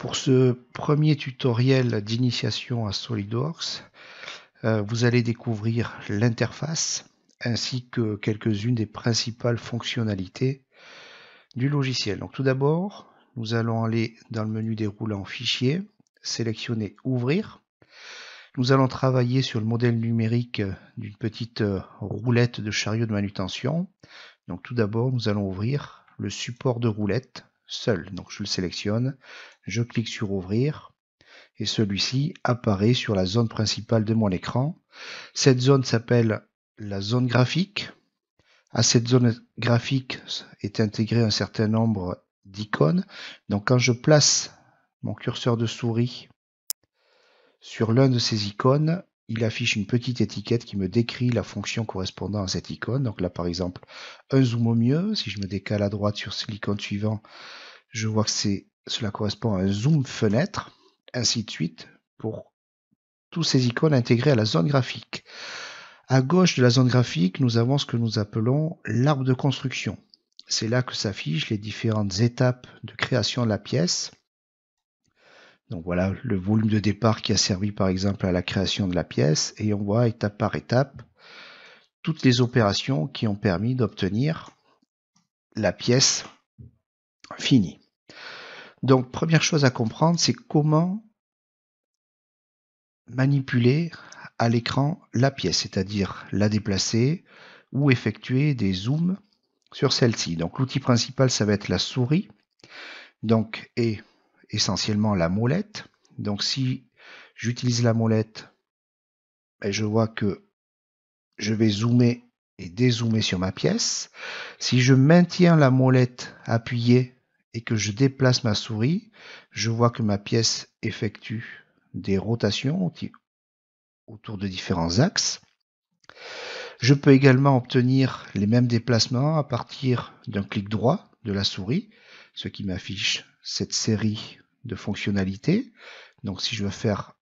Pour ce premier tutoriel d'initiation à SolidWorks, vous allez découvrir l'interface ainsi que quelques-unes des principales fonctionnalités du logiciel. Donc tout d'abord, nous allons aller dans le menu déroulant Fichier, sélectionner Ouvrir. Nous allons travailler sur le modèle numérique d'une petite roulette de chariot de manutention. Donc tout d'abord, nous allons ouvrir le support de roulette seul. Donc je le sélectionne, je clique sur Ouvrir et celui-ci apparaît sur la zone principale de mon écran. Cette zone s'appelle la zone graphique. À cette zone graphique est intégré un certain nombre d'icônes. Donc quand je place mon curseur de souris sur l'un de ces icônes, il affiche une petite étiquette qui me décrit la fonction correspondant à cette icône. Donc là, par exemple, un zoom au mieux. Si je me décale à droite sur l'icône suivante, je vois que cela correspond à un zoom fenêtre, ainsi de suite, pour tous ces icônes intégrées à la zone graphique. À gauche de la zone graphique, nous avons ce que nous appelons l'arbre de construction. C'est là que s'affichent les différentes étapes de création de la pièce. Donc voilà le volume de départ qui a servi par exemple à la création de la pièce, et on voit étape par étape toutes les opérations qui ont permis d'obtenir la pièce finie. Donc première chose à comprendre, c'est comment manipuler à l'écran la pièce, c'est-à-dire la déplacer ou effectuer des zooms sur celle-ci. Donc l'outil principal, ça va être la souris, donc et essentiellement la molette. Donc si j'utilise la molette, je vois que je vais zoomer et dézoomer sur ma pièce. Si je maintiens la molette appuyée et que je déplace ma souris, je vois que ma pièce effectue des rotations autour de différents axes. Je peux également obtenir les mêmes déplacements à partir d'un clic droit de la souris, ce qui m'affiche cette série de fonctionnalités. Donc si je veux faire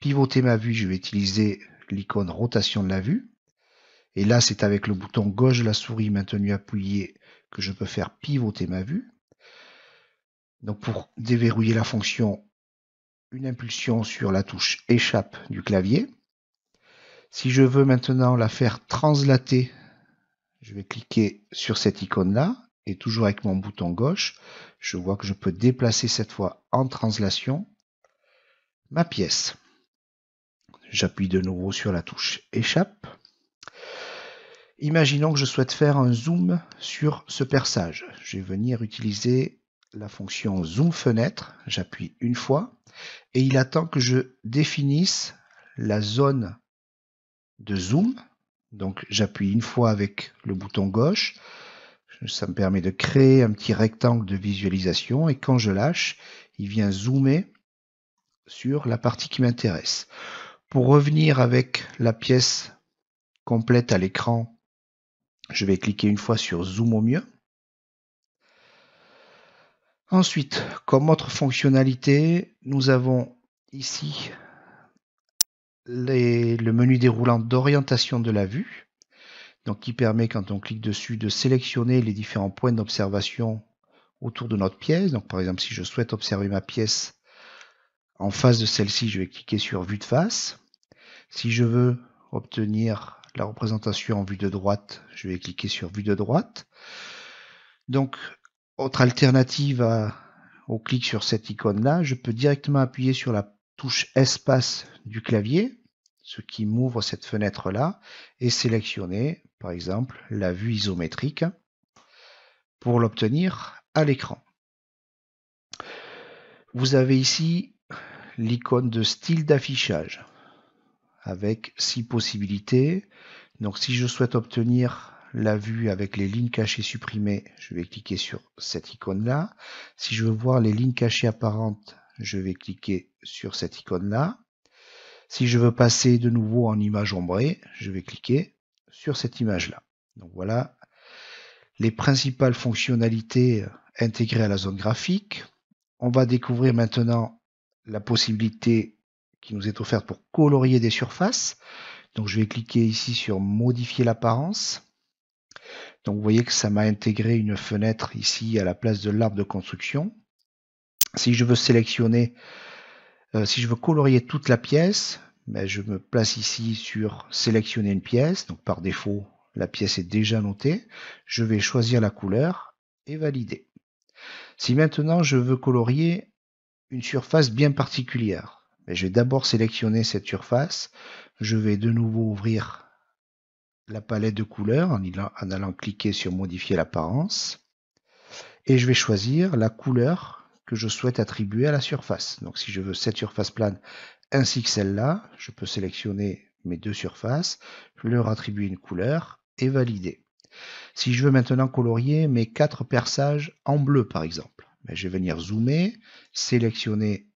pivoter ma vue, je vais utiliser l'icône rotation de la vue. Et là, c'est avec le bouton gauche de la souris maintenu appuyé que je peux faire pivoter ma vue. Donc pour déverrouiller la fonction, une impulsion sur la touche échappe du clavier. Si je veux maintenant la faire translater, je vais cliquer sur cette icône-là et toujours avec mon bouton gauche, je vois que je peux déplacer cette fois en translation ma pièce. J'appuie de nouveau sur la touche échappe. Imaginons que je souhaite faire un zoom sur ce perçage. Je vais venir utiliser la fonction zoom fenêtre. J'appuie une fois et il attend que je définisse la zone de zoom. Donc j'appuie une fois avec le bouton gauche. Ça me permet de créer un petit rectangle de visualisation et quand je lâche, il vient zoomer sur la partie qui m'intéresse. Pour revenir avec la pièce complète à l'écran, je vais cliquer une fois sur Zoom au mieux. Ensuite, comme autre fonctionnalité, nous avons ici le menu déroulant d'orientation de la vue, donc qui permet, quand on clique dessus, de sélectionner les différents points d'observation autour de notre pièce. Donc par exemple, si je souhaite observer ma pièce en face de celle-ci, je vais cliquer sur Vue de face. Si je veux obtenir la représentation en vue de droite, je vais cliquer sur Vue de droite. Donc, autre alternative au clic sur cette icône-là, je peux directement appuyer sur la touche Espace du clavier, ce qui m'ouvre cette fenêtre-là, et sélectionner, par exemple, la vue isométrique pour l'obtenir à l'écran. Vous avez ici l'icône de style d'affichage avec 6 possibilités. Donc si je souhaite obtenir la vue avec les lignes cachées supprimées, je vais cliquer sur cette icône-là. Si je veux voir les lignes cachées apparentes, je vais cliquer sur cette icône-là. Si je veux passer de nouveau en image ombrée, je vais cliquer sur cette image-là. Donc voilà les principales fonctionnalités intégrées à la zone graphique. On va découvrir maintenant la possibilité qui nous est offerte pour colorier des surfaces. Donc je vais cliquer ici sur modifier l'apparence. Donc vous voyez que ça m'a intégré une fenêtre ici à la place de l'arbre de construction. Si je veux sélectionner, si je veux colorier toute la pièce, ben je me place ici sur sélectionner une pièce. Donc par défaut, la pièce est déjà notée. Je vais choisir la couleur et valider. Si maintenant je veux colorier une surface bien particulière, ben je vais d'abord sélectionner cette surface. Je vais de nouveau ouvrir la palette de couleurs en allant cliquer sur modifier l'apparence. Et je vais choisir la couleur que je souhaite attribuer à la surface. Donc si je veux cette surface plane ainsi que celle-là, je peux sélectionner mes deux surfaces, leur attribuer une couleur et valider. Si je veux maintenant colorier mes 4 perçages en bleu par exemple, je vais venir zoomer, sélectionner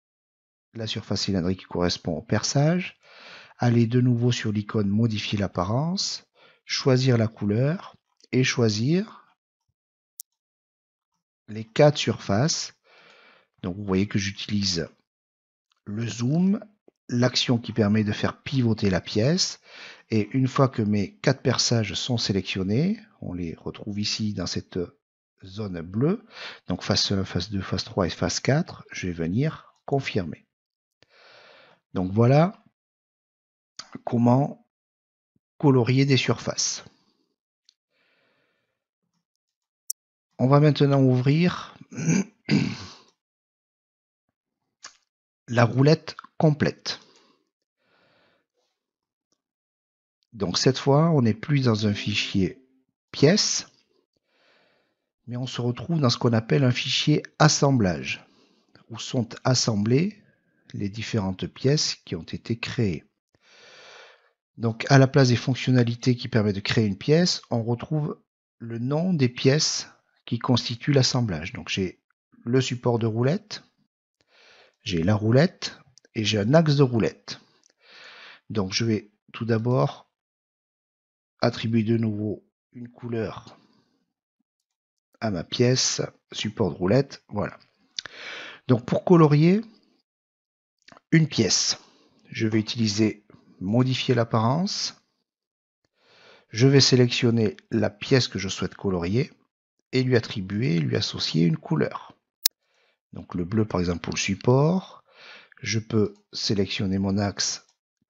la surface cylindrique qui correspond au perçage, aller de nouveau sur l'icône modifier l'apparence, choisir la couleur et choisir les 4 surfaces. Donc vous voyez que j'utilise le zoom, l'action qui permet de faire pivoter la pièce. Et une fois que mes 4 perçages sont sélectionnés, on les retrouve ici dans cette zone bleue, donc phase 1, phase 2, phase 3 et phase 4, je vais venir confirmer. Donc voilà comment colorier des surfaces. On va maintenant ouvrir la roulette complète. Donc cette fois, on n'est plus dans un fichier pièces, mais on se retrouve dans ce qu'on appelle un fichier assemblage, où sont assemblées les différentes pièces qui ont été créées. Donc à la place des fonctionnalités qui permettent de créer une pièce, on retrouve le nom des pièces qui constituent l'assemblage. Donc j'ai le support de roulette, j'ai la roulette et j'ai un axe de roulette. Donc je vais tout d'abord attribuer de nouveau une couleur à ma pièce, support de roulette, voilà. Donc pour colorier une pièce, je vais utiliser modifier l'apparence, je vais sélectionner la pièce que je souhaite colorier et lui attribuer, lui associer une couleur. Donc le bleu par exemple pour le support, je peux sélectionner mon axe,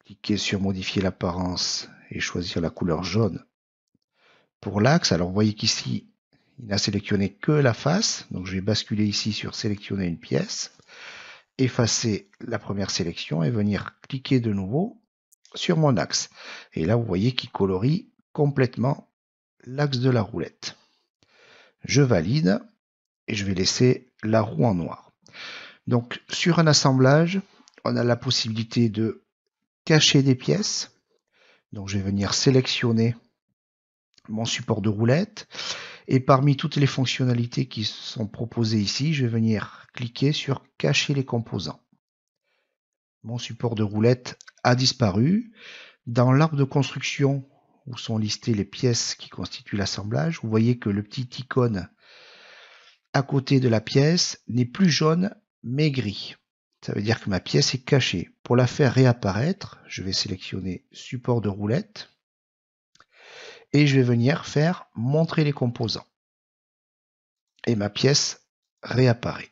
cliquer sur modifier l'apparence et choisir la couleur jaune pour l'axe. Alors vous voyez qu'ici, il n'a sélectionné que la face, donc je vais basculer ici sur sélectionner une pièce, effacer la première sélection et venir cliquer de nouveau sur mon axe. Et là, vous voyez qu'il colorie complètement l'axe de la roulette. Je valide et je vais laisser la roue en noir. Donc, sur un assemblage, on a la possibilité de cacher des pièces. Donc, je vais venir sélectionner mon support de roulette. Et parmi toutes les fonctionnalités qui sont proposées ici, je vais venir cliquer sur cacher les composants. Mon support de roulette a disparu. Dans l'arbre de construction où sont listées les pièces qui constituent l'assemblage, vous voyez que le petit icône à côté de la pièce n'est plus jaune mais gris. Ça veut dire que ma pièce est cachée. Pour la faire réapparaître, je vais sélectionner support de roulette et je vais venir faire montrer les composants. Et ma pièce réapparaît.